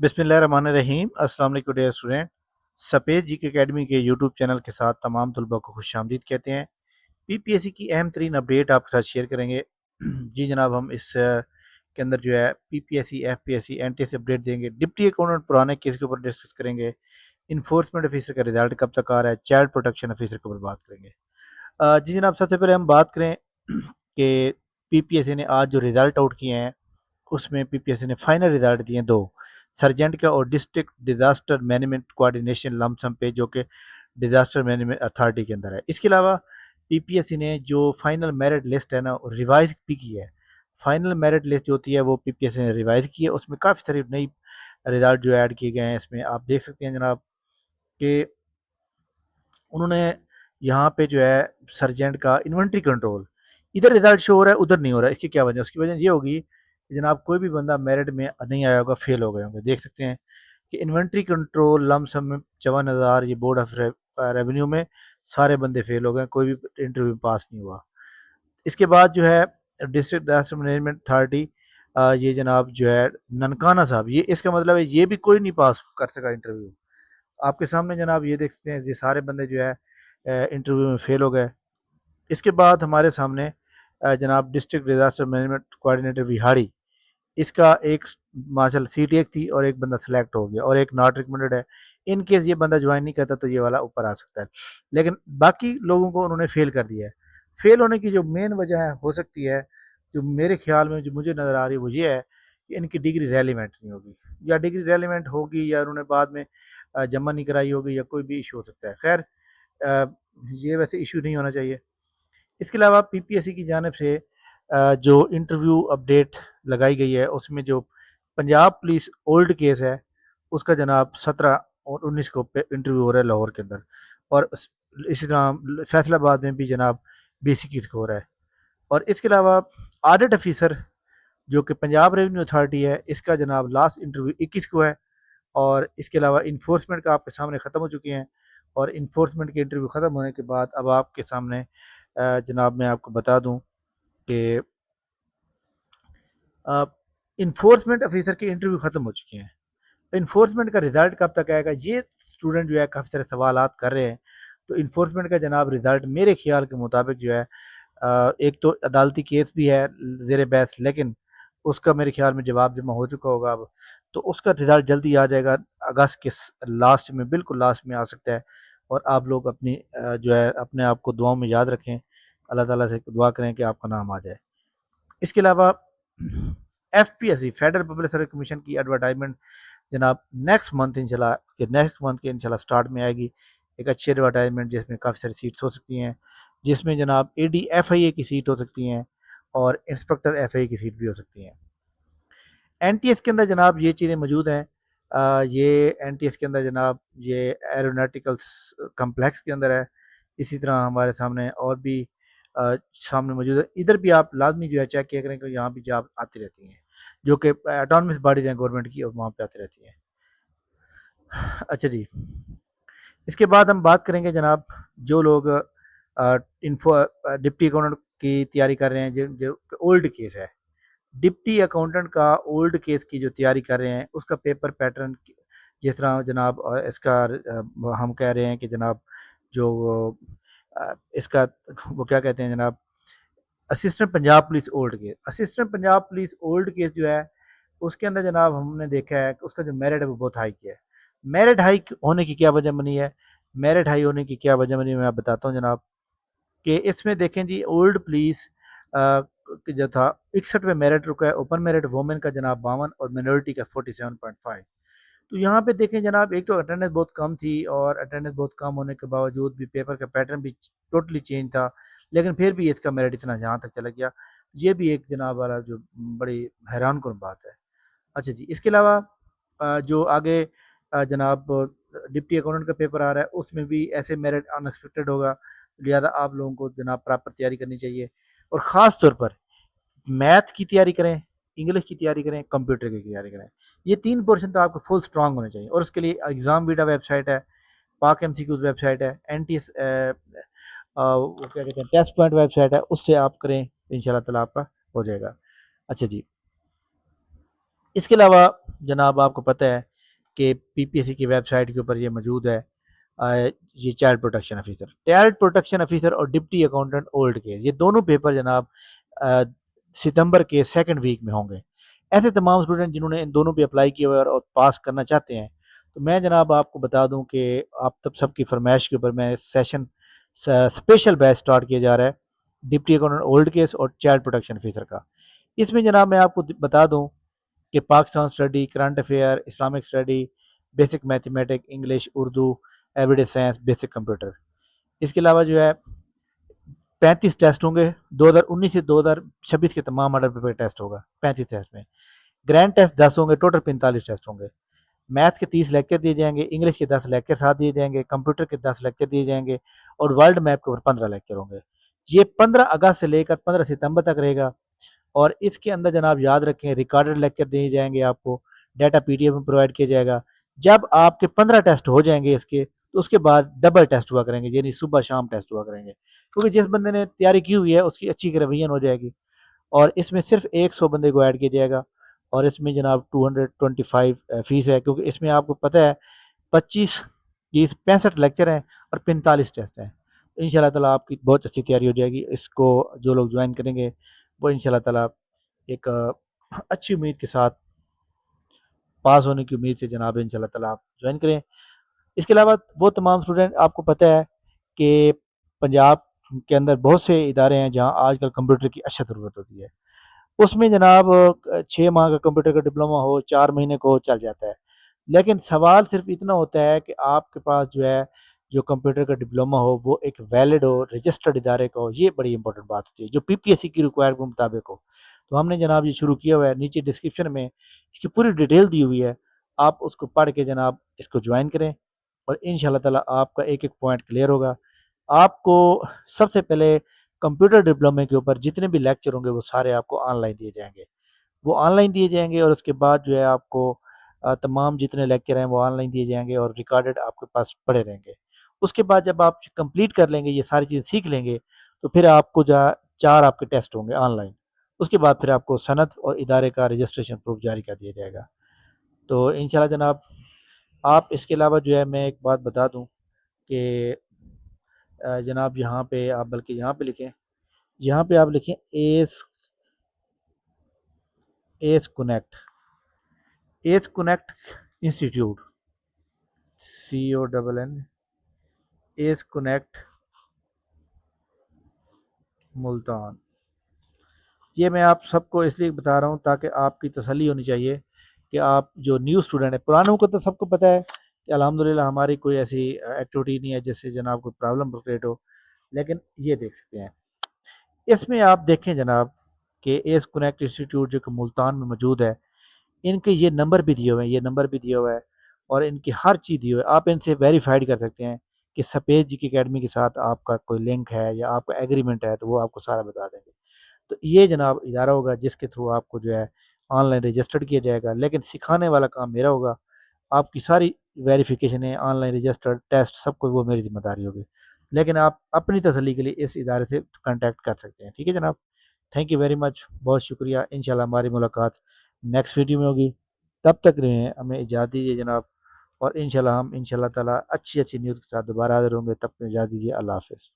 बिस्मिल्लाहिर्रहमानिर्रहीम। अस्सलाम वालेकुम डियर स्टूडेंट। सफ़ेद जी के अकेडमी के यूट्यूब चैनल के साथ तमाम तलबा को खुशामदीद कहते हैं। पीपीएससी की अहम तरीन अपडेट आपके साथ शेयर करेंगे। जी जनाब, हम इस के अंदर जो है पीपीएससी, एफपीएससी, एनटीएस अपडेट देंगे। डिप्टी अकाउंटेंट पुराने केस के ऊपर डिस्कस करेंगे। इन्फोर्समेंट ऑफिसर का रिजल्ट कब तक आ रहा है, चाइल्ड प्रोटेक्शन ऑफिसर के ऊपर बात करेंगे। जी जनाब, सबसे पहले हम बात करें कि पीपीएससी ने आज जो रिज़ल्ट आउट किए हैं उसमें पीपीएससी ने फाइनल रिजल्ट दिए दो, सर्जेंट का और district disaster management coordination lump sum पे, जो कि डिजास्टर मैनेजमेंट अथॉरिटी के अंदर है। इसके अलावा पीपीएससी ने जो फाइनल मेरिट लिस्ट है ना रिवाइज भी की है। फाइनल मेरिट लिस्ट जो होती है वो पीपीएससी ने रिवाइज की है। उसमें काफ़ी सारी नई रिजल्ट जो ऐड किए गए हैं। इसमें आप देख सकते हैं जनाब कि उन्होंने यहाँ पे जो है सर्जेंट का इन्वेंट्री कंट्रोल, इधर रिजल्ट शो हो रहा है उधर नहीं हो रहा है। इसकी क्या वजह? उसकी वजह ये होगी कि जनाब कोई भी बंदा मेरिट में नहीं आया होगा, फेल हो गए होंगे। देख सकते हैं कि इन्वेंट्री कंट्रोल लमसम में 54,000, ये बोर्ड ऑफ रेवेन्यू में सारे बंदे फेल हो गए, कोई भी इंटरव्यू में पास नहीं हुआ। इसके बाद जो है डिस्ट्रिक्ट डिजास्टर मैनेजमेंट अथॉरिटी, ये जनाब जो है ननकाना साहब, ये इसका मतलब है ये भी कोई नहीं पास कर सका इंटरव्यू। आपके सामने जनाब ये देख सकते हैं, ये सारे बंदे जो है इंटरव्यू में फेल हो गए। इसके बाद हमारे सामने जनाब district disaster management coordinator Vehari, इसका एक माशा सीट एक थी और एक बंदा सेलेक्ट हो गया और एक नॉट रिकमेंडेड है। इन केस ये बंदा ज्वाइन नहीं करता तो ये वाला ऊपर आ सकता है, लेकिन बाकी लोगों को उन्होंने फेल कर दिया है। फेल होने की जो मेन वजह है हो सकती है, जो मेरे ख्याल में जो मुझे नज़र आ रही है वो ये है कि इनकी डिग्री रेलिवेंट नहीं होगी, या डिग्री रेलिवेंट होगी या उन्होंने बाद में जमा नहीं कराई होगी, या कोई भी इशू हो सकता है। खैर, ये वैसे इशू नहीं होना चाहिए। इसके अलावा पीपीएससी की जानिब से जो इंटरव्यू अपडेट लगाई गई है उसमें जो पंजाब पुलिस ओल्ड केस है उसका जनाब 17 और 19 को इंटरव्यू हो रहा है लाहौर के अंदर, और इसी तरह फैसलाबाद में भी जनाब बीसी की हो रहा है। और इसके अलावा ऑडिट ऑफिसर जो कि पंजाब रेवेन्यू अथॉरिटी है, इसका जनाब लास्ट इंटरव्यू 21 को है। और इसके अलावा इन्फोर्समेंट का आपके सामने ख़त्म हो चुकी हैं, और इन्फोर्समेंट के इंटरव्यू ख़त्म होने के बाद अब आपके सामने जनाब मैं आपको बता दूं कि इन्फोर्समेंट ऑफिसर के इंटरव्यू ख़त्म हो चुके हैं। इन्फोर्समेंट का रिज़ल्ट कब तक आएगा, ये स्टूडेंट जो है काफ़ी सारे सवालात कर रहे हैं। तो इन्फोर्समेंट का जनाब रिज़ल्ट मेरे ख्याल के मुताबिक जो है एक तो अदालती केस भी है ज़ेर बहस, लेकिन उसका मेरे ख्याल में जवाब जमा हो चुका होगा अब, तो उसका रिज़ल्ट जल्दी आ जाएगा। अगस्त के लास्ट में, बिल्कुल लास्ट में आ सकता है। और आप लोग अपनी जो है अपने आप को दुआओं में याद रखें, अल्लाह ताला से दुआ करें कि आपका नाम आ जाए। इसके अलावा FPSC federal public service commission की एडवर्टाइजमेंट जनाब नेक्स्ट मंथ के इंशाल्लाह स्टार्ट में आएगी। एक अच्छी एडवर्टाइजमेंट जिसमें काफ़ी सारी सीट्स हो सकती हैं, जिसमें जनाब एडी एफआईए की सीट हो सकती हैं और इंस्पेक्टर एफआईए की सीट भी हो सकती हैं। एनटीएस के अंदर जनाब ये चीज़ें मौजूद हैं। ये एनटीएस के अंदर जनाब ये एरोनॉटिकल्स कम्प्लेक्स के अंदर है। इसी तरह हमारे सामने और भी सामने मौजूद है। इधर भी आप लाजमी जो है चेक किया करें कि यहाँ भी जॉब आती रहती हैं, जो कि ऑटोनमस बॉडीज़ हैं गवर्नमेंट की, और वहाँ पे आती रहती हैं। अच्छा जी, इसके बाद हम बात करेंगे जनाब जो लोग इन्फो डिप्टी अकाउंटेंट की तैयारी कर रहे हैं, जो जो ओल्ड केस है, डिप्टी अकाउंटेंट का ओल्ड केस की जो तैयारी कर रहे हैं उसका पेपर पैटर्न जिस तरह जनाब इसका हम कह रहे हैं कि जनाब जो इसका वो क्या कहते हैं जनाब, assistant Punjab police old case, assistant Punjab police old case जो है उसके अंदर जनाब हमने देखा है कि उसका जो मेरिट है वो बहुत हाई किया है। मेरिट हाई होने की क्या वजह बनी है? मेरिट हाई होने की क्या वजह बनी, मैं बताता हूँ जनाब कि इसमें देखें जी ओल्ड पुलिस जो था 61 पे मेरिट रुका है, ओपन मेरिट वोमेन का जनाब 52 और मिनोरिटी का 47.5। तो यहाँ पे देखें जनाब, एक तो अटेंडेंस बहुत कम थी, और अटेंडेंस बहुत कम होने के बावजूद भी पेपर का पैटर्न भी टोटली चेंज था, लेकिन फिर भी इसका मेरिट इतना यहाँ तक चला गया। ये भी एक जनाब वाला जो बड़ी हैरान कुन बात है। अच्छा जी, इसके अलावा जो आगे जनाब डिप्टी अकाउंटेंट का पेपर आ रहा है उसमें भी ऐसे मेरिट अनएक्सपेक्टेड होगा, लिहाजा आप लोगों को जनाब प्रॉपर तैयारी करनी चाहिए। और ख़ास तौर पर मैथ की तैयारी करें, इंग्लिश की तैयारी करें, कंप्यूटर की तैयारी करें। ये 3 पोर्शन तो आपको फुल स्ट्रांग होने चाहिए, और उसके लिए एग्ज़ाम वीडा वेबसाइट है, पाक एमसीक्यूज़ वेबसाइट है, एनटीएस वो क्या कहते हैं टेस्ट पॉइंट वेबसाइट है, उससे आप करें इंशाल्लाह ताला आपका हो जाएगा। अच्छा जी, इसके अलावा जनाब आपको पता है کہ پی پی ایس سی کی ویب سائٹ کے اوپر یہ موجود ہے، یہ child protection officer, child protection officer اور ڈپٹی اکاؤنٹنٹ اولڈ کے، یہ دونوں پیپر جناب ستمبر کے سیکنڈ ویک میں ہوں گے۔ ایسے تمام اسٹوڈنٹ جنہوں نے ان دونوں پہ اپلائی کیا ہوا ہے اور پاس کرنا چاہتے ہیں، تو میں جناب آپ کو بتا دوں کہ آپ تب سب کی فرمائش کے اوپر میں سیشن اسپیشل بیچ سٹارٹ کیا جا رہا ہے ڈپٹی اکاؤنٹنٹ اولڈ کیس اور چائلڈ پروٹیکشن آفیسر کا۔ اس میں جناب میں آپ کو بتا دوں کہ Pakistan study, current affair, Islamic study, basic mathematic, English, Urdu, everyday science, basic computer, اس کے علاوہ جو ہے 35 ٹیسٹ ہوں گے، 2019 سے 2026 کے تمام ماڈل پیپر ٹیسٹ ہوگا 35 ٹیسٹ میں، گرینڈ ٹیسٹ 10 ہوں گے، ٹوٹل 45 ٹیسٹ ہوں گے، میتھ کے 30 لیکچر دیے جائیں گے، انگلش کے 10 لیکچر ساتھ دیے جائیں گے، کمپیوٹر کے 10 لیکچر دیے جائیں گے، اور ورلڈ میپ کے اوپر 15 لیکچر ہوں گے۔ یہ 15 اگست سے لے کر 15 ستمبر تک رہے گا، اور اس کے اندر جناب یاد رکھیں ریکارڈڈ لیکچر دیے جائیں گے، آپ کو ڈیٹا پی ڈی ایف میں پرووائڈ کیا جائے گا۔ جب آپ کے 15 ٹیسٹ ہو جائیں گے اس کے، تو اس کے بعد ڈبل ٹیسٹ ہوا کریں گے، یعنی صبح شام ٹیسٹ ہوا کریں گے، کیونکہ جس بندے نے تیاری کی ہوئی ہے اس کی اچھی ریویژن ہو جائے گی، اور اس میں صرف 100 بندے کو ایڈ کیا جائے گا، اور اس میں جناب 225 فیس ہے، کیونکہ اس میں آپ کو پتہ ہے 25 65 لیکچر ہیں اور 45 ٹیسٹ ہیں۔ ان شاء اللہ تعالیٰ آپ کی بہت اچھی تیاری ہو جائے گی، اس کو جو لوگ جوائن کریں گے وہ ان شاء اللہ تعالیٰ ایک اچھی امید کے ساتھ پاس ہونے کی امید سے جناب ان شاء اللہ تعالیٰ آپ جوائن کریں۔ اس کے علاوہ وہ تمام اسٹوڈنٹ، آپ کو پتہ ہے کہ پنجاب کے اندر بہت سے ادارے ہیں جہاں آج کل کمپیوٹر کی اشد ضرورت ہوتی ہے، اس میں جناب 6 ماہ کا کمپیوٹر کا ڈپلومہ ہو، 4 مہینے کو ہو، چل جاتا ہے، لیکن سوال صرف اتنا ہوتا ہے کہ آپ کے پاس جو ہے جو کمپیوٹر کا ڈپلومہ ہو وہ ایک ویلڈ ہو، رجسٹرڈ ادارے کا ہو، یہ بڑی امپورٹنٹ بات ہوتی ہے جو پی پی ایس سی کی ریکوائرمنٹ کے مطابق ہو۔ تو ہم نے جناب یہ شروع کیا ہوا ہے، نیچے ڈسکرپشن میں اس کی پوری ڈیٹیل دی ہوئی ہے، آپ اس کو پڑھ کے جناب اس کو جوائن کریں، اور ان شاء اللہ تعالیٰ آپ کا ایک ایک پوائنٹ کلیئر ہوگا۔ آپ کو سب سے پہلے کمپیوٹر ڈپلومے کے اوپر جتنے بھی لیکچر ہوں گے وہ سارے آپ کو آن لائن دیے جائیں گے، وہ آن لائن دیے جائیں گے، اور اس کے بعد جو ہے آپ کو تمام جتنے لیکچر ہیں وہ آن لائن دیے جائیں گے اور ریکارڈڈ آپ کے پاس پڑے رہیں گے۔ اس کے بعد جب آپ کمپلیٹ کر لیں گے، یہ ساری چیزیں سیکھ لیں گے، تو پھر آپ کو 4 آپ کے ٹیسٹ ہوں گے آن لائن، اس کے بعد پھر آپ کو سند اور ادارے کا رجسٹریشن پروف جاری کر دیا جائے گا۔ تو انشاءاللہ جناب آپ اس کے علاوہ جو ہے میں ایک بات بتا دوں کہ جناب یہاں پہ آپ بلکہ یہاں پہ لکھیں، یہاں پہ آپ لکھیں S connect institute, CONN S connect Multan. یہ میں آپ سب کو اس لیے بتا رہا ہوں تاکہ آپ کی تسلی ہونی چاہیے کہ آپ جو نیو اسٹوڈنٹ ہے، پرانوں کو تو سب کو پتہ ہے کہ الحمدللہ ہماری کوئی ایسی ایکٹیویٹی نہیں ہے جس سے جناب کوئی پرابلم کریٹ ہو، لیکن یہ دیکھ سکتے ہیں اس میں، آپ دیکھیں جناب کہ ایس کنیکٹ انسٹیٹیوٹ جو کہ ملتان میں موجود ہے، ان کے یہ نمبر بھی دیے ہوئے ہیں، یہ نمبر بھی دیا ہوا ہے، اور ان کی ہر چیز دی ہوئی ہے، آپ ان سے ویریفائڈ کر سکتے ہیں کہ سپیس جی کی اکیڈمی کے ساتھ آپ کا کوئی لنک ہے یا آپ کا ایگریمنٹ ہے، تو وہ آپ کو سارا بتا دیں گے۔ تو یہ جناب ادارہ ہوگا جس کے تھرو آپ کو جو ہے آن لائن رجسٹرڈ کیا جائے گا، لیکن سکھانے والا کام میرا ہوگا، آپ کی ساری ویریفیکیشنیں آن لائن رجسٹرڈ ٹیسٹ سب کو وہ میری ذمہ داری ہوگی، لیکن آپ اپنی تسلی کے لیے اس ادارے سے کانٹیکٹ کر سکتے ہیں۔ ٹھیک ہے جناب، تھینک یو ویری مچ، بہت شکریہ، انشاءاللہ ہماری ملاقات نیکسٹ ویڈیو میں ہوگی، تب تک رہیں ہمیں اجازت دیجیے جناب، اور انشاءاللہ ہم انشاءاللہ تعالیٰ اچھی نیوز کے ساتھ دوبارہ حاضر ہوں گے، تب تک اجازت دیجیے، اللہ حافظ۔